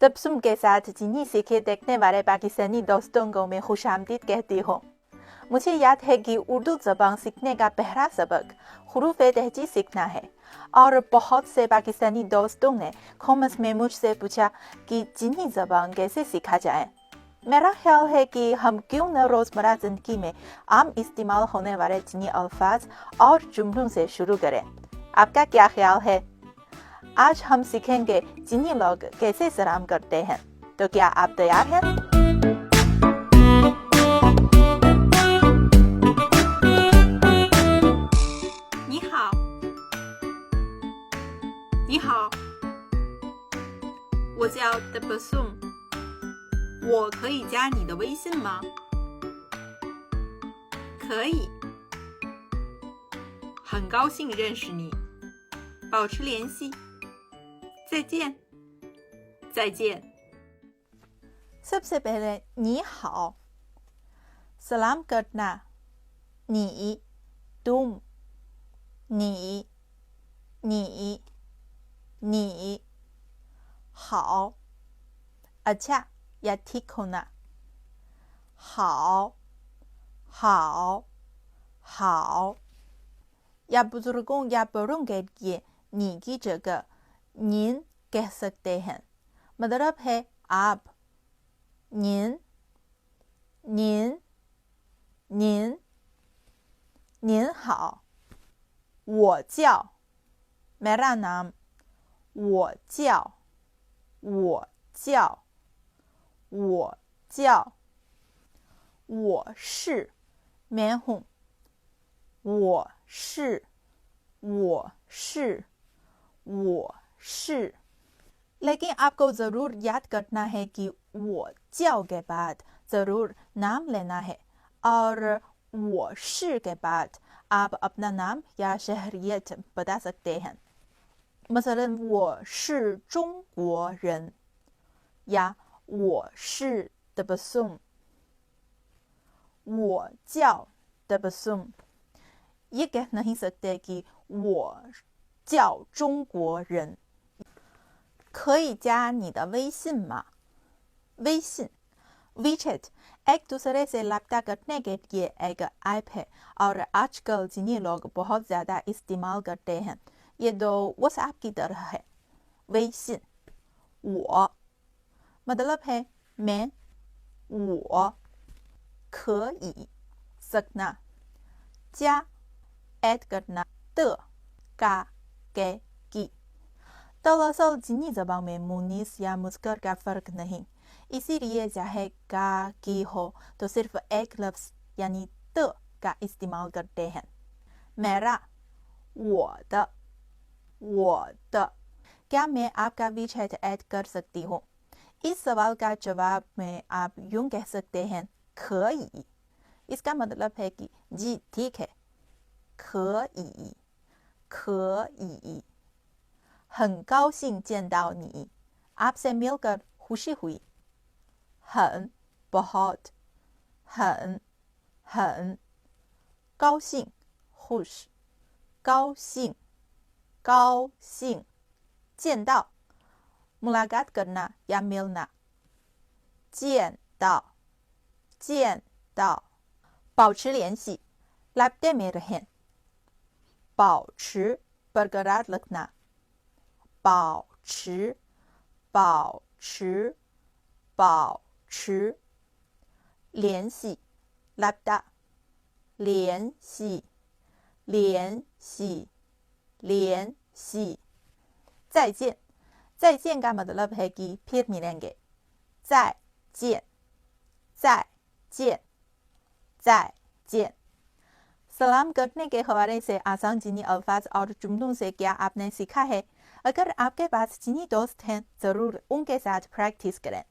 तबस्सुम के साथ चीनी सीखे देखने वाले पाकिस्तानी दोस्तों को मैं खुशामदीद कहती हूँ। मुझे याद है कि उर्दू ज़बान सीखने का पहला सबक हुरूफ-ए-तहजी सीखना है और बहुत से पाकिस्तानी दोस्तों ने कमेंट्स में मुझसे पूछा कि चीनी ज़बान कैसे सीखा जाए। मेरा ख्याल है कि हम क्यों न रोज़मर्रा ज़िंदगी में आम इस्तेमाल होने वाले चीनी अल्फाज और जुमलों से शुरू करें। आपका क्या ख्याल है? आज हम सीखेंगे चीनी लोग कैसे सलाम करते हैं। तो क्या आप तैयार हैं? 你好，你好，我叫 Tebessum， 我可以加你的微信吗？可以，很高兴认识你，保持联系，再见，再见。 सबसे पहले नी हाओ सलाम करना। नी तुम, नी नी नी हाओ अच्छा या ठीक होना। हाओ हाओ हाओ या बुजुर्गों या बड़ों के लिए नी की जगह नीन कह सकते हैं। मतलब है आप। 您 您好，我叫 मेरा नाम 我叫 我是 मैं हूँ 我是 लेकिन आपको ज़रूर याद करना है कि वो जाओ के बाद ज़रूर नाम लेना है और वो शी के बाद आप अपना नाम या शहरियत बता सकते हैं। मसलन वो शी जोंगगुओ रन या वो शी तबस्सुम, वो जाओ तबस्सुम। ये कह नहीं सकते कि वो जाओ जोंगगुओ रन। 可以加你的微信吗？微信 WeChat एक दूसरे से रब्ता करने के लिए एक ऐप है और आजकल चीनी लोग बहुत ज़्यादा इस्तेमाल करते हैं। ये दो व्हाट्सएप की तरह है। 微信 我 मतलब है मैं 我 可以 सकना 加 ऐड करना 的 का के की। दरअसल चीनी ज़बान में मुनीस या मुस्कर का फ़र्क नहीं, इसीलिए चाहे का की हो तो सिर्फ एक लफ्ज़ यानी त का इस्तेमाल करते हैं। मेरा 我的 क्या मैं आपका WeChat ऐड कर सकती हूँ? इस सवाल का जवाब में आप यूँ कह सकते हैं 可以। इसका मतलब है कि जी ठीक है। 可以 很高兴见到你 आपसे मिलकर खुशी हुई। 很 बहुत 很 高兴 खुश 高兴 见到 मुलाकात करना या मिलना। 见到 保持联系 राब्ते में रहें। 保持 बरकरार रखना। 保持 联系 रब्ता 联系 再见का मतलब है कि फिर मिलेंगे। 再见 सलाम करने के हवाले से आसान चीनी अल्फाज और जुमलों से क्या आपने सीखा है? अगर आपके पास चीनी दोस्त हैं ज़रूर उनके साथ प्रैक्टिस करें।